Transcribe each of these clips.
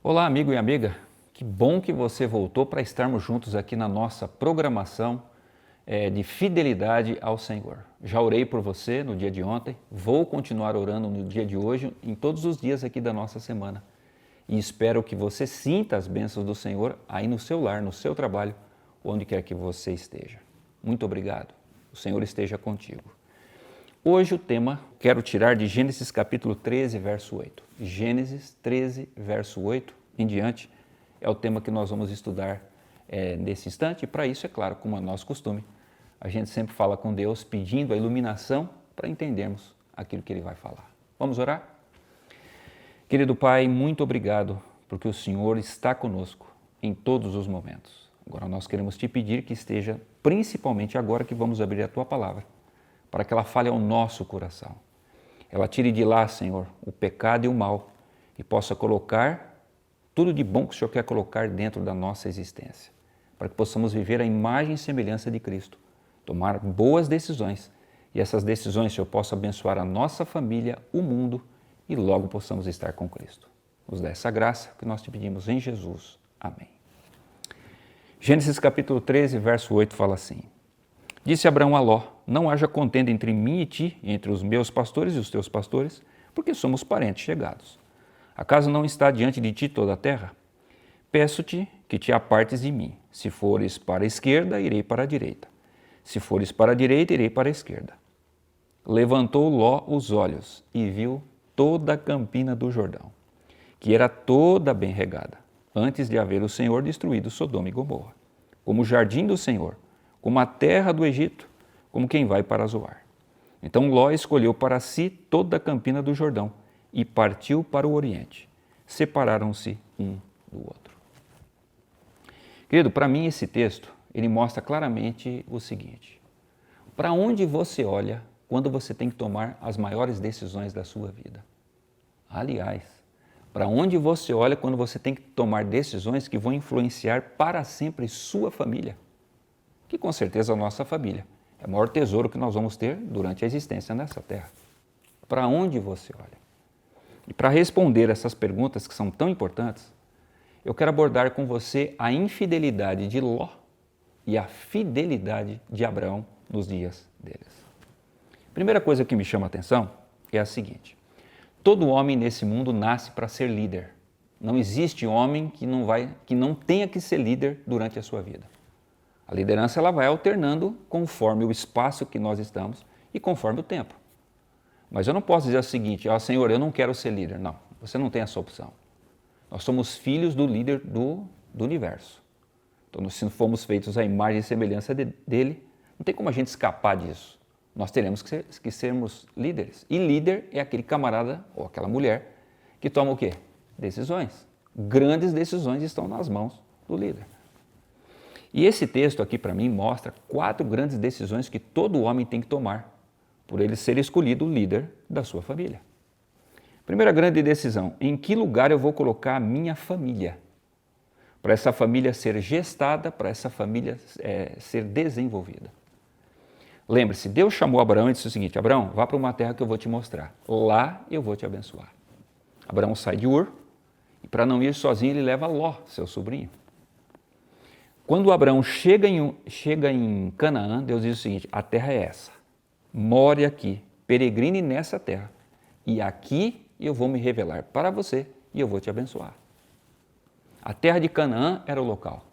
Olá, amigo e amiga, que bom que você voltou para estarmos juntos aqui na nossa programação de fidelidade ao Senhor. Já orei por você no dia de ontem, vou continuar orando no dia de hoje, em todos os dias aqui da nossa semana. E espero que você sinta as bênçãos do Senhor aí no seu lar, no seu trabalho, onde quer que você esteja. Muito obrigado, o Senhor esteja contigo. Hoje o tema quero tirar de Gênesis capítulo 13, verso 8. Gênesis 13, verso 8 em diante é o tema que nós vamos estudar nesse instante. E para isso, é claro, como é nosso costume, a gente sempre fala com Deus pedindo a iluminação para entendermos aquilo que Ele vai falar. Vamos orar? Querido Pai, muito obrigado porque o Senhor está conosco em todos os momentos. Agora nós queremos te pedir que esteja principalmente agora que vamos abrir a Tua Palavra, para que ela fale ao nosso coração. Ela tire de lá, Senhor, o pecado e o mal e possa colocar tudo de bom que o Senhor quer colocar dentro da nossa existência, para que possamos viver a imagem e semelhança de Cristo, tomar boas decisões e essas decisões, Senhor, possam abençoar a nossa família, o mundo e logo possamos estar com Cristo. Nos dá essa graça que nós te pedimos em Jesus. Amém. Gênesis capítulo 13, verso 8 fala assim: Disse Abraão a Ló: Não haja contenda entre mim e ti, entre os meus pastores e os teus pastores, porque somos parentes chegados. Acaso não está diante de ti toda a terra? Peço-te que te apartes de mim. Se fores para a esquerda, irei para a direita. Se fores para a direita, irei para a esquerda. Levantou Ló os olhos e viu toda a campina do Jordão, que era toda bem regada, antes de haver o Senhor destruído Sodoma e Gomorra, como o jardim do Senhor, como a terra do Egito, como quem vai para Zoar. Então Ló escolheu para si toda a campina do Jordão e partiu para o Oriente. Separaram-se um do outro. Querido, para mim esse texto, ele mostra claramente o seguinte: para onde você olha quando você tem que tomar as maiores decisões da sua vida? Aliás, para onde você olha quando você tem que tomar decisões que vão influenciar para sempre sua família? Que com certeza a nossa família é o maior tesouro que nós vamos ter durante a existência nessa terra. Para onde você olha? E para responder essas perguntas que são tão importantes, eu quero abordar com você a infidelidade de Ló e a fidelidade de Abraão nos dias deles. Primeira coisa que me chama a atenção é a seguinte: todo homem nesse mundo nasce para ser líder. Não existe homem que não tenha que ser líder durante a sua vida. A liderança ela vai alternando conforme o espaço que nós estamos e conforme o tempo. Mas eu não posso dizer o seguinte: Senhor, eu não quero ser líder. Não, você não tem essa opção. Nós somos filhos do líder do universo. Então, se fomos feitos à imagem e semelhança dele, não tem como a gente escapar disso. Nós teremos que sermos líderes. E líder é aquele camarada ou aquela mulher que toma o quê? Decisões. Grandes decisões estão nas mãos do líder. E esse texto aqui para mim mostra 4 grandes decisões que todo homem tem que tomar por ele ser escolhido o líder da sua família. Primeira grande decisão: em que lugar eu vou colocar a minha família? Para essa família ser gestada, para essa família ser desenvolvida. Lembre-se, Deus chamou Abraão e disse o seguinte: Abraão, vá para uma terra que eu vou te mostrar. Lá eu vou te abençoar. Abraão sai de Ur e para não ir sozinho ele leva Ló, seu sobrinho. Quando Abraão chega em Canaã, Deus diz o seguinte: a terra é essa, more aqui, peregrine nessa terra, e aqui eu vou me revelar para você e eu vou te abençoar. A terra de Canaã era o local,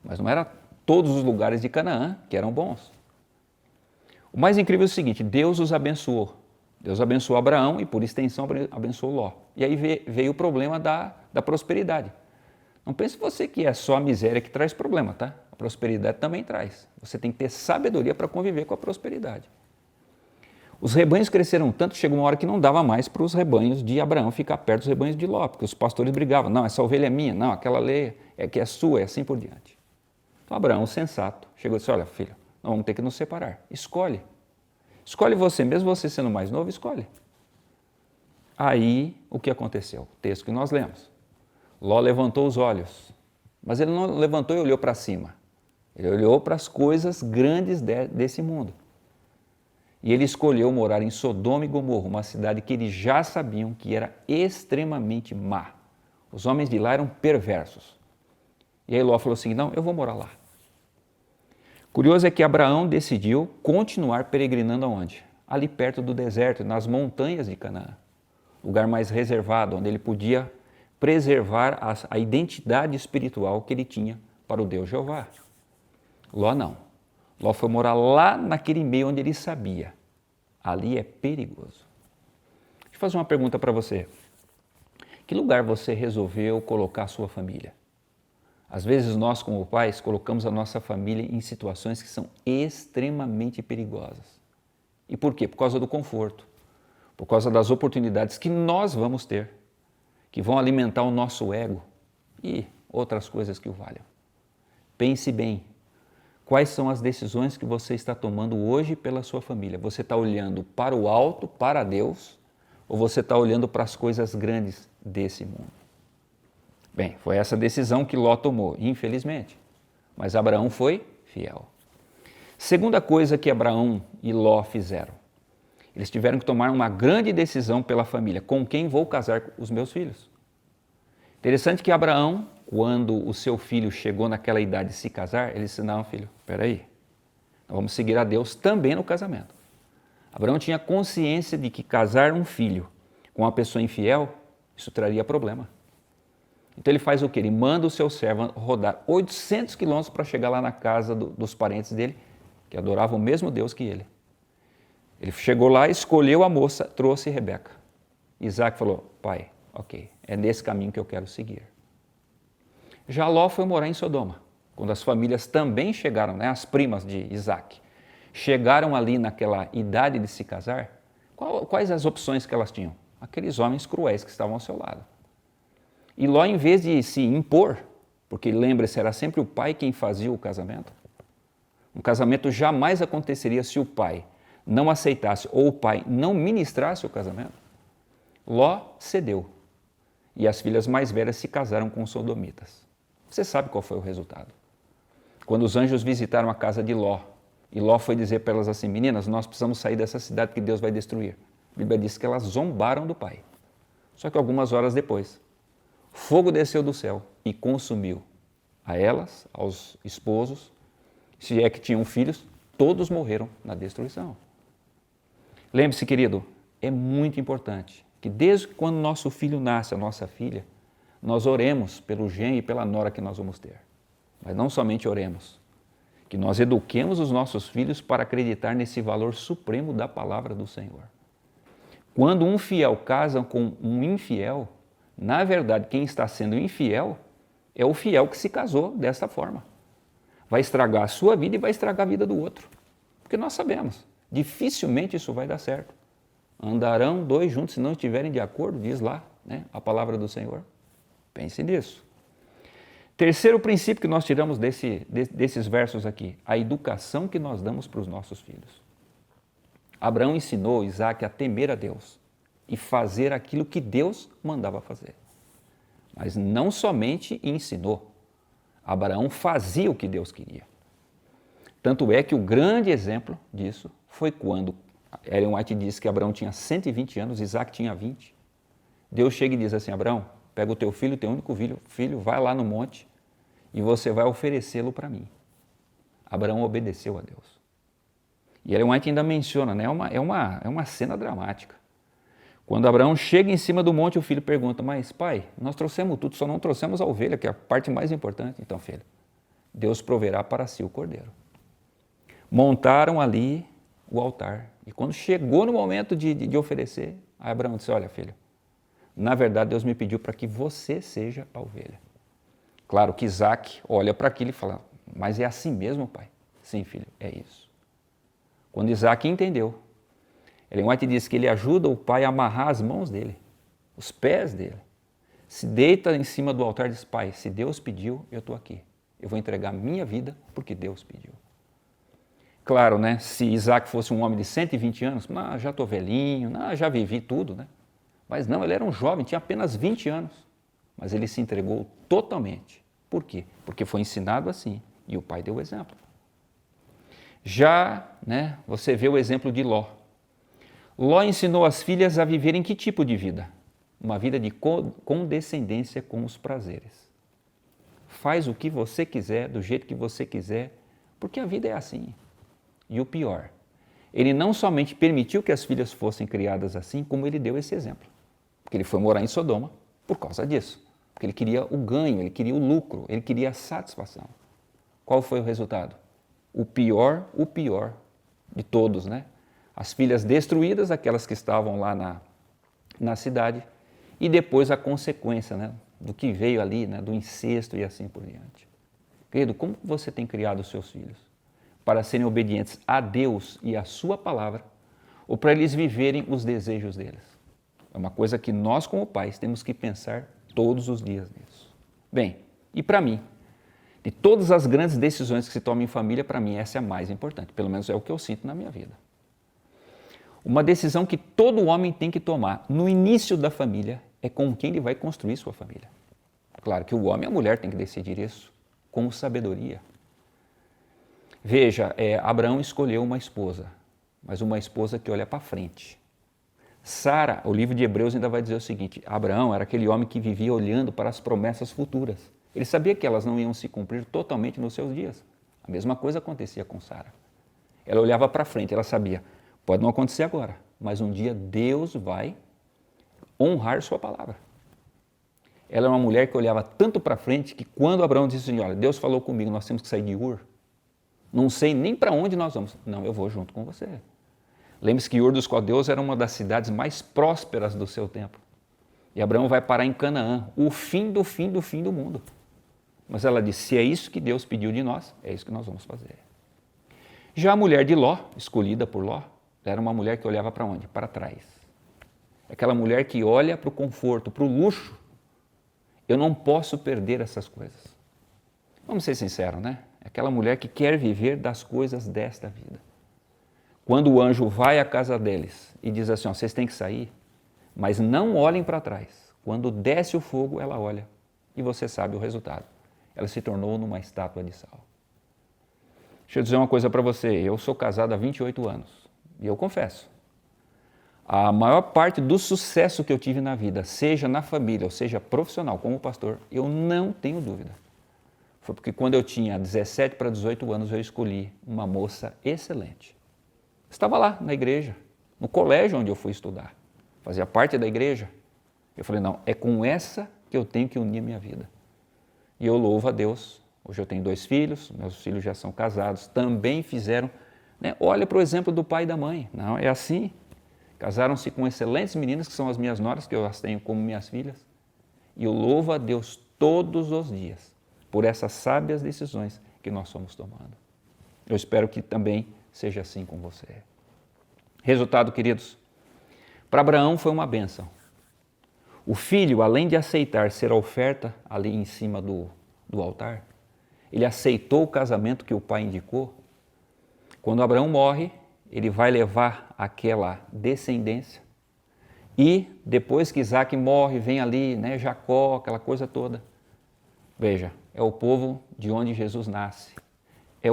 mas não era todos os lugares de Canaã que eram bons. O mais incrível é o seguinte: Deus os abençoou. Deus abençoou Abraão e por extensão abençoou Ló. E aí veio o problema da prosperidade. Não pense você que é só a miséria que traz problema, tá? A prosperidade também traz. Você tem que ter sabedoria para conviver com a prosperidade. Os rebanhos cresceram tanto que chegou uma hora que não dava mais para os rebanhos de Abraão ficar perto dos rebanhos de Ló, porque os pastores brigavam. Não, essa ovelha é minha, não, aquela lei é que é sua, e assim por diante. Então Abraão, sensato, chegou e disse: olha, filho, nós vamos ter que nos separar. Escolhe. Escolhe você, mesmo você sendo mais novo, escolhe. Aí, o que aconteceu? O texto que nós lemos. Ló levantou os olhos, mas ele não levantou e olhou para cima. Ele olhou para as coisas grandes desse mundo. E ele escolheu morar em Sodoma e Gomorra, uma cidade que eles já sabiam que era extremamente má. Os homens de lá eram perversos. E aí Ló falou assim, não, eu vou morar lá. Curioso é que Abraão decidiu continuar peregrinando aonde? Ali perto do deserto, nas montanhas de Canaã. Lugar mais reservado, onde ele podia preservar a identidade espiritual que ele tinha para o Deus Jeová. Ló não. Ló foi morar lá naquele meio onde ele sabia. Ali é perigoso. Deixa eu fazer uma pergunta para você. Que lugar você resolveu colocar a sua família? Às vezes nós, como pais, colocamos a nossa família em situações que são extremamente perigosas. E por quê? Por causa do conforto, por causa das oportunidades que nós vamos ter, que vão alimentar o nosso ego e outras coisas que o valham. Pense bem, quais são as decisões que você está tomando hoje pela sua família? Você está olhando para o alto, para Deus, ou você está olhando para as coisas grandes desse mundo? Bem, foi essa decisão que Ló tomou, infelizmente, mas Abraão foi fiel. Segunda coisa que Abraão e Ló fizeram, eles tiveram que tomar uma grande decisão pela família, com quem vou casar os meus filhos. Interessante que Abraão, quando o seu filho chegou naquela idade de se casar, ele disse, não filho, espera aí, nós vamos seguir a Deus também no casamento. Abraão tinha consciência de que casar um filho com uma pessoa infiel, isso traria problema. Então ele faz o quê? Ele manda o seu servo rodar 800 quilômetros para chegar lá na casa dos parentes dele, que adoravam o mesmo Deus que ele. Ele chegou lá, escolheu a moça, trouxe Rebeca. Isaac falou, pai, ok, é nesse caminho que eu quero seguir. Já Ló foi morar em Sodoma, quando as famílias também chegaram, né, as primas de Isaac, chegaram ali naquela idade de se casar, quais as opções que elas tinham? Aqueles homens cruéis que estavam ao seu lado. E Ló, em vez de se impor, porque lembre-se, era sempre o pai quem fazia o casamento, um casamento jamais aconteceria se o pai não aceitasse ou o pai não ministrasse o casamento. Ló cedeu e as filhas mais velhas se casaram com os sodomitas. Você sabe qual foi o resultado? Quando os anjos visitaram a casa de Ló, e Ló foi dizer para elas assim, meninas, nós precisamos sair dessa cidade que Deus vai destruir. A Bíblia diz que elas zombaram do pai. Só que algumas horas depois, fogo desceu do céu e consumiu a elas, aos esposos, se é que tinham filhos, todos morreram na destruição. Lembre-se, querido, é muito importante que desde quando nosso filho nasce, a nossa filha, nós oremos pelo genro e pela nora que nós vamos ter. Mas não somente oremos, que nós eduquemos os nossos filhos para acreditar nesse valor supremo da palavra do Senhor. Quando um fiel casa com um infiel, na verdade, quem está sendo infiel é o fiel que se casou dessa forma. Vai estragar a sua vida e vai estragar a vida do outro. Porque nós sabemos, dificilmente isso vai dar certo. Andarão dois juntos se não estiverem de acordo, diz lá, né, a palavra do Senhor. Pense nisso. Terceiro princípio que nós tiramos desses versos aqui, a educação que nós damos para os nossos filhos. Abraão ensinou Isaac a temer a Deus e fazer aquilo que Deus mandava fazer. Mas não somente ensinou, Abraão fazia o que Deus queria. Tanto é que o grande exemplo disso foi quando Ellen White diz que Abraão tinha 120 anos, Isaac tinha 20. Deus chega e diz assim, Abraão, pega o teu filho, teu único filho, vai lá no monte e você vai oferecê-lo para mim. Abraão obedeceu a Deus. E Ellen White ainda menciona, né, é uma cena dramática. Quando Abraão chega em cima do monte, o filho pergunta, mas pai, nós trouxemos tudo, só não trouxemos a ovelha, que é a parte mais importante. Então, filho, Deus proverá para si o cordeiro. Montaram ali o altar. E quando chegou no momento de oferecer, Abraão disse, olha filho, na verdade Deus me pediu para que você seja a ovelha. Claro que Isaac olha para aquilo e fala, mas é assim mesmo, pai? Sim, filho, é isso. Quando Isaac entendeu, Ellen White diz que ele ajuda o pai a amarrar as mãos dele, os pés dele. Se deita em cima do altar e diz, pai, se Deus pediu, eu estou aqui. Eu vou entregar minha vida porque Deus pediu. Claro, né? Se Isaac fosse um homem de 120 anos, já estou velhinho, já vivi tudo, né? Mas não, ele era um jovem, tinha apenas 20 anos. Mas ele se entregou totalmente. Por quê? Porque foi ensinado assim e o pai deu o exemplo. Já, né, você vê o exemplo de Ló. Ló ensinou as filhas a viverem que tipo de vida? uma vida de condescendência com os prazeres. Faz o que você quiser, do jeito que você quiser, porque a vida é assim. E o pior, ele não somente permitiu que as filhas fossem criadas assim, como ele deu esse exemplo. Porque ele foi morar em Sodoma por causa disso. Porque ele queria o ganho, ele queria o lucro, ele queria a satisfação. Qual foi o resultado? O pior de todos, né? As filhas destruídas, aquelas que estavam lá na cidade, e depois a consequência, né, do que veio ali, né, do incesto e assim por diante. Querido, como você tem criado os seus filhos? Para serem obedientes a Deus e à sua palavra, ou para eles viverem os desejos deles? É uma coisa que nós, como pais, temos que pensar todos os dias nisso. Bem, e para mim, de todas as grandes decisões que se tomam em família, para mim essa é a mais importante, pelo menos é o que eu sinto na minha vida. Uma decisão que todo homem tem que tomar no início da família é com quem ele vai construir sua família. Claro que o homem e a mulher têm que decidir isso com sabedoria. Veja, Abraão escolheu uma esposa, mas uma esposa que olha para frente. Sara, o livro de Hebreus ainda vai dizer o seguinte: Abraão era aquele homem que vivia olhando para as promessas futuras. Ele sabia que elas não iam se cumprir totalmente nos seus dias. A mesma coisa acontecia com Sara. Ela olhava para frente, ela sabia, pode não acontecer agora, mas um dia Deus vai honrar sua palavra. Ela era uma mulher que olhava tanto para frente que quando Abraão disse assim, olha, Deus falou comigo, nós temos que sair de Ur, não sei nem para onde nós vamos. Não, eu vou junto com você. Lembre-se que Ur dos Caldeus era uma das cidades mais prósperas do seu tempo. E Abraão vai parar em Canaã, o fim do mundo. Mas ela disse, se é isso que Deus pediu de nós, é isso que nós vamos fazer. Já a mulher de Ló, escolhida por Ló, era uma mulher que olhava para onde? Para trás. Aquela mulher que olha para o conforto, para o luxo. Eu não posso perder essas coisas. Vamos ser sinceros, né? Aquela mulher que quer viver das coisas desta vida. Quando o anjo vai à casa deles e diz assim, ó, vocês têm que sair, mas não olhem para trás. Quando desce o fogo, ela olha e você sabe o resultado. Ela se tornou numa estátua de sal. Deixa eu dizer uma coisa para você, eu sou casado há 28 anos e eu confesso, a maior parte do sucesso que eu tive na vida, seja na família ou seja profissional como pastor, eu não tenho dúvida. Foi porque quando eu tinha 17 para 18 anos eu escolhi uma moça excelente. Estava lá na igreja, no colégio onde eu fui estudar, fazia parte da igreja. Eu falei, não, é com essa que eu tenho que unir minha vida. E eu louvo a Deus, hoje eu tenho 2 filhos, meus filhos já são casados, também fizeram, né? Olha para o exemplo do pai e da mãe, não, é assim. Casaram-se com excelentes meninas, que são as minhas noras, que eu as tenho como minhas filhas. E eu louvo a Deus todos os dias por essas sábias decisões que nós estamos tomando. Eu espero que também seja assim com você. Resultado, queridos, para Abraão foi uma bênção. O filho, além de aceitar ser a oferta ali em cima do altar, ele aceitou o casamento que o pai indicou. Quando Abraão morre, ele vai levar aquela descendência e depois que Isaac morre, vem ali, né, Jacó, aquela coisa toda. Veja, é o povo de onde Jesus nasce.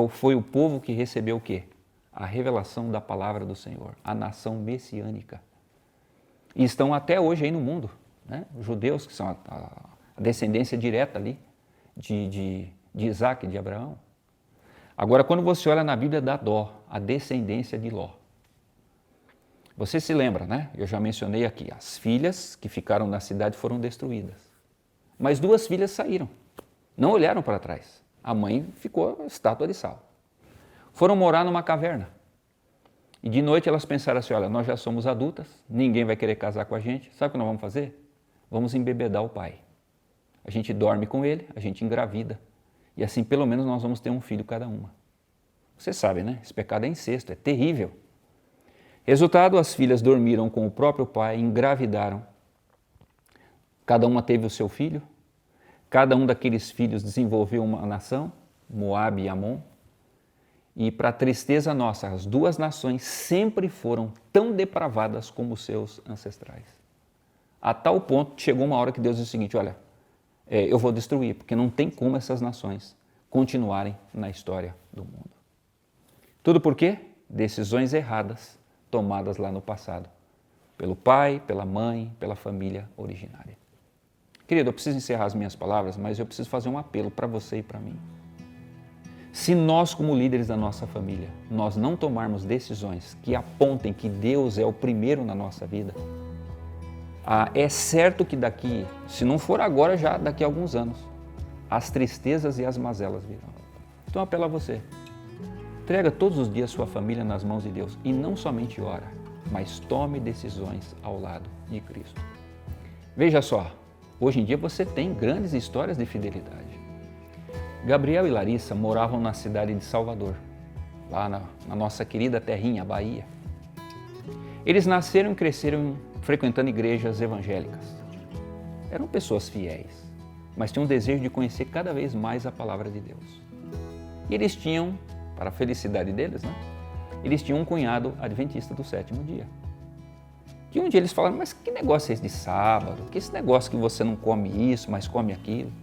Foi o povo que recebeu o quê? A revelação da palavra do Senhor, a nação messiânica. E estão até hoje aí no mundo, né? Os judeus, que são a descendência direta ali de Isaac, de Abraão. Agora, quando você olha na Bíblia, dá dó, a descendência de Ló. Você se lembra, né? Eu já mencionei aqui, as filhas que ficaram na cidade foram destruídas. Mas 2 filhas saíram, não olharam para trás. A mãe ficou estátua de sal. Foram morar numa caverna. E de noite elas pensaram assim, olha, nós já somos adultas, ninguém vai querer casar com a gente, sabe o que nós vamos fazer? Vamos embebedar o pai. A gente dorme com ele, a gente engravida. E assim, pelo menos, nós vamos ter um filho cada uma. Você sabe, né? Esse pecado é incesto, é terrível. Resultado, as filhas dormiram com o próprio pai, engravidaram. Cada uma teve o seu filho. Cada um daqueles filhos desenvolveu uma nação, Moabe e Amon. E, para tristeza nossa, as 2 nações sempre foram tão depravadas como os seus ancestrais. A tal ponto, chegou uma hora que Deus disse o seguinte, olha, eu vou destruir, porque não tem como essas nações continuarem na história do mundo. Tudo por quê? Decisões erradas tomadas lá no passado. pelo pai, pela mãe, pela família originária. Querido, eu preciso encerrar as minhas palavras, mas eu preciso fazer um apelo para você e para mim. Se nós, como líderes da nossa família, nós não tomarmos decisões que apontem que Deus é o primeiro na nossa vida, é certo que daqui, se não for agora, já daqui a alguns anos, as tristezas e as mazelas virão. Então eu apelo a você, entrega todos os dias sua família nas mãos de Deus e não somente ora, mas tome decisões ao lado de Cristo. Veja só, hoje em dia você tem grandes histórias de fidelidade. Gabriel e Larissa moravam na cidade de Salvador, lá na nossa querida terrinha, Bahia. Eles nasceram e cresceram frequentando igrejas evangélicas. Eram pessoas fiéis, mas tinham um desejo de conhecer cada vez mais a palavra de Deus. E eles tinham, para a felicidade deles, eles tinham um cunhado adventista do sétimo dia. E um dia eles falaram, mas que negócio é esse de sábado? Que esse negócio que você não come isso, mas come aquilo?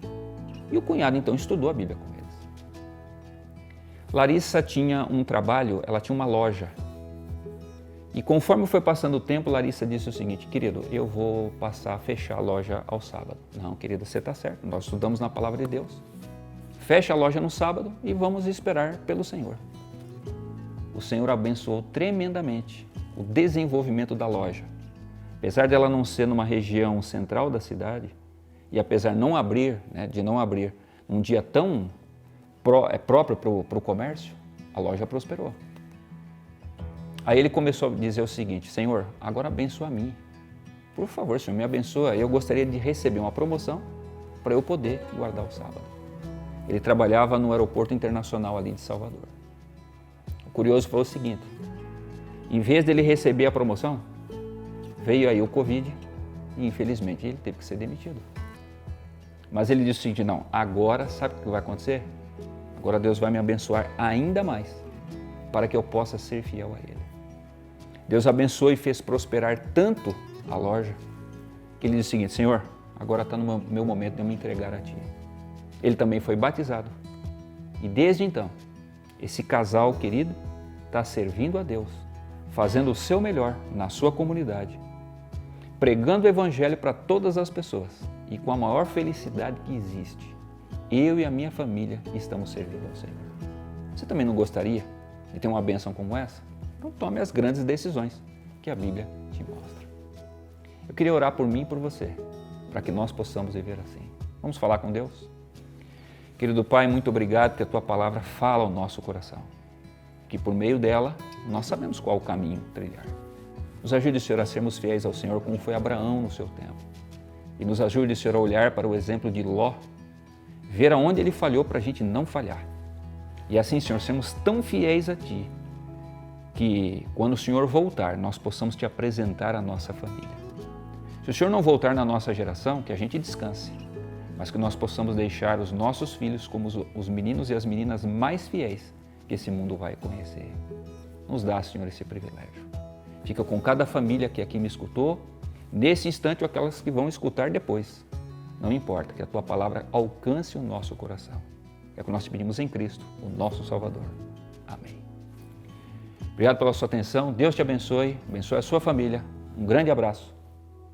E o cunhado então estudou a Bíblia com eles. Larissa tinha um trabalho, ela tinha uma loja. E conforme foi passando o tempo, Larissa disse o seguinte, querido, eu vou passar a fechar a loja ao sábado. Não, querida, você está certo, nós estudamos na palavra de Deus. Fecha a loja no sábado e vamos esperar pelo Senhor. O Senhor abençoou tremendamente o desenvolvimento da loja. Apesar dela não ser numa região central da cidade, e apesar de não abrir um dia tão próprio para o comércio, a loja prosperou. Aí ele começou a dizer o seguinte, Senhor, agora abençoa a mim. Por favor, Senhor, me abençoa. Eu gostaria de receber uma promoção para eu poder guardar o sábado. Ele trabalhava no aeroporto internacional ali de Salvador. O curioso foi o seguinte, em vez dele receber a promoção, veio aí o Covid e infelizmente ele teve que ser demitido. Mas ele disse o seguinte, não, agora sabe o que vai acontecer? Agora Deus vai me abençoar ainda mais para que eu possa ser fiel a Ele. Deus abençoou e fez prosperar tanto a loja que ele disse o seguinte, Senhor, agora está no meu momento de eu me entregar a Ti. Ele também foi batizado e desde então, esse casal querido está servindo a Deus, fazendo o seu melhor na sua comunidade, pregando o Evangelho para todas as pessoas e com a maior felicidade que existe. Eu e a minha família estamos servindo ao Senhor. Você também não gostaria de ter uma bênção como essa? Então tome as grandes decisões que a Bíblia te mostra. Eu queria orar por mim e por você, para que nós possamos viver assim. Vamos falar com Deus? Querido Pai, muito obrigado que a Tua palavra fala ao nosso coração. Que por meio dela, nós sabemos qual o caminho trilhar. Nos ajude, Senhor, a sermos fiéis ao Senhor, como foi Abraão no seu tempo. E nos ajude, Senhor, a olhar para o exemplo de Ló, ver aonde ele falhou para a gente não falhar. E assim, Senhor, sermos tão fiéis a Ti, que quando o Senhor voltar, nós possamos Te apresentar a nossa família. Se o Senhor não voltar na nossa geração, que a gente descanse, mas que nós possamos deixar os nossos filhos como os meninos e as meninas mais fiéis que esse mundo vai conhecer. Nos dá, Senhor, esse privilégio. Fica com cada família que aqui me escutou, nesse instante ou aquelas que vão escutar depois. Não importa, que a Tua palavra alcance o nosso coração. É o que nós te pedimos em Cristo, o nosso Salvador. Amém. Obrigado pela sua atenção, Deus te abençoe a sua família. Um grande abraço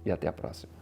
e até a próxima.